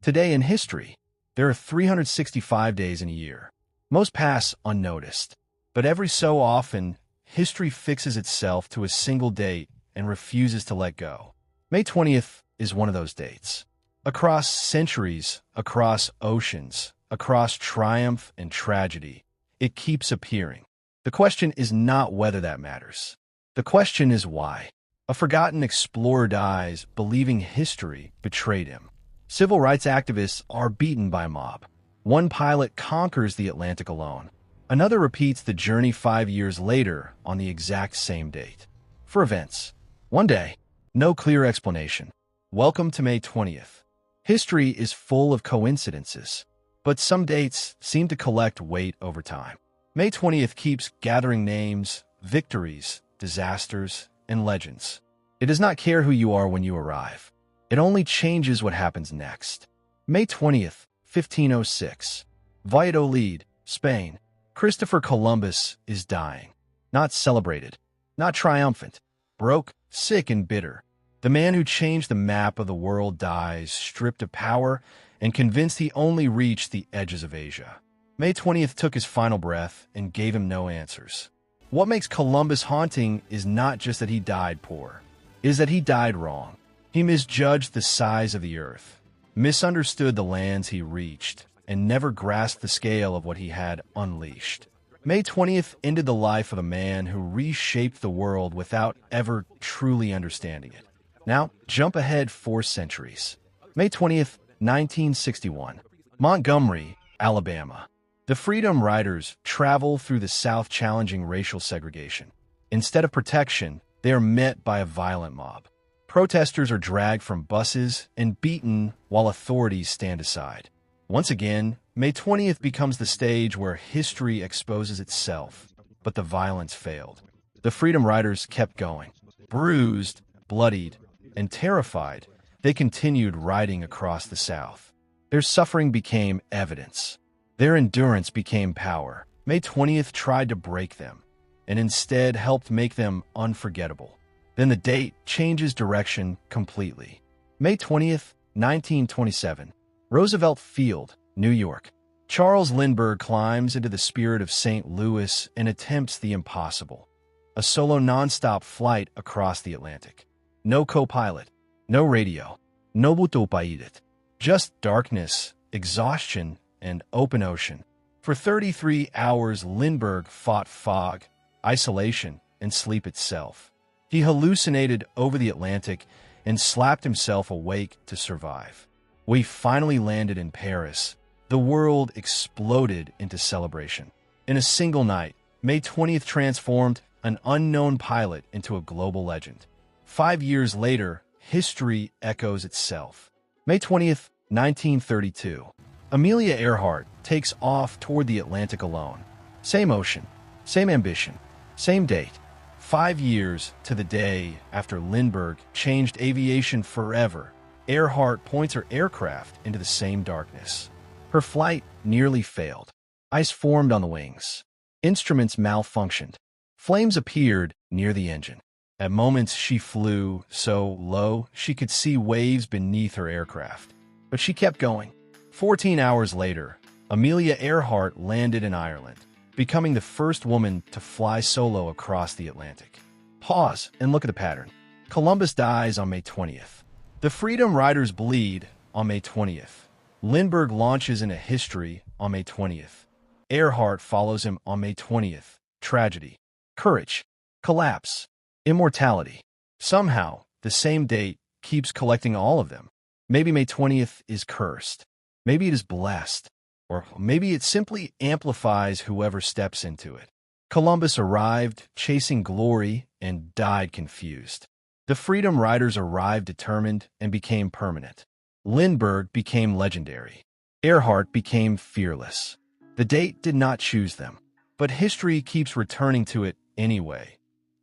Today in history, there are 365 days in a year. Most pass unnoticed, but every so often, history fixes itself to a single date and refuses to let go. May 20th is one of those dates. Across centuries, across oceans, across triumph and tragedy, it keeps appearing. The question is not whether that matters. The question is why. A forgotten explorer dies believing history betrayed him. Civil rights activists are beaten by a mob. One pilot conquers the Atlantic alone. Another repeats the journey 5 years later on the exact same date. For events. One day. No clear explanation. Welcome to May 20th. History is full of coincidences, but some dates seem to collect weight over time. May 20th keeps gathering names, victories, disasters, and legends. It does not care who you are when you arrive. It only changes what happens next. May 20th, 1506. Valladolid, Spain. Christopher Columbus is dying. Not celebrated. Not triumphant. Broke, sick, and bitter. The man who changed the map of the world dies, stripped of power, and convinced he only reached the edges of Asia. May 20th took his final breath and gave him no answers. What makes Columbus haunting is not just that he died poor. It is that he died wrong. He misjudged the size of the earth, misunderstood the lands he reached, and never grasped the scale of what he had unleashed. May 20th ended the life of a man who reshaped the world without ever truly understanding it. Now, jump ahead 4 centuries. May 20th, 1961. Montgomery, Alabama. The Freedom Riders travel through the South challenging racial segregation. Instead of protection, they are met by a violent mob. Protesters are dragged from buses and beaten while authorities stand aside. Once again, May 20th becomes the stage where history exposes itself, but the violence failed. The Freedom Riders kept going. Bruised, bloodied, and terrified, they continued riding across the South. Their suffering became evidence. Their endurance became power. May 20th tried to break them, and instead helped make them unforgettable. Then the date changes direction completely. May 20th, 1927. Roosevelt Field, New York. Charles Lindbergh climbs into the spirit of St. Louis and attempts the impossible. A solo nonstop flight across the Atlantic. No co-pilot, no radio, no autopilot. Just darkness, exhaustion, and open ocean. For 33 hours, Lindbergh fought fog, isolation, and sleep itself. He hallucinated over the Atlantic and slapped himself awake to survive. We finally landed in Paris. The world exploded into celebration. In a single night, May 20th transformed an unknown pilot into a global legend. 5 years later, history echoes itself. May 20th, 1932. Amelia Earhart takes off toward the Atlantic alone. Same ocean, same ambition, same date. 5 years to the day after Lindbergh changed aviation forever, Earhart points her aircraft into the same darkness. Her flight nearly failed. Ice formed on the wings. Instruments malfunctioned. Flames appeared near the engine. At moments, she flew so low she could see waves beneath her aircraft. But she kept going. 14 hours later, Amelia Earhart landed in Ireland, becoming the first woman to fly solo across the Atlantic. Pause and look at the pattern. Columbus dies on May 20th. The Freedom Riders bleed on May 20th. Lindbergh launches into history on May 20th. Earhart follows him on May 20th. Tragedy, courage, collapse, immortality. Somehow, the same date keeps collecting all of them. Maybe May 20th is cursed. Maybe it is blessed. Or maybe it simply amplifies whoever steps into it. Columbus arrived chasing glory and died confused. The Freedom Riders arrived determined and became permanent. Lindbergh became legendary. Earhart became fearless. The date did not choose them, but history keeps returning to it anyway.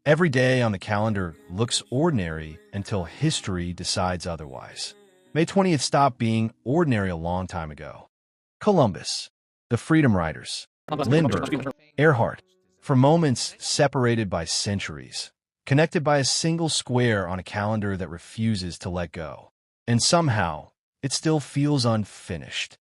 Every day on the calendar looks ordinary until history decides otherwise. May 20th stopped being ordinary a long time ago. Columbus, the Freedom Riders, Lindbergh, Earhart, for moments separated by centuries, connected by a single square on a calendar that refuses to let go. And somehow, it still feels unfinished.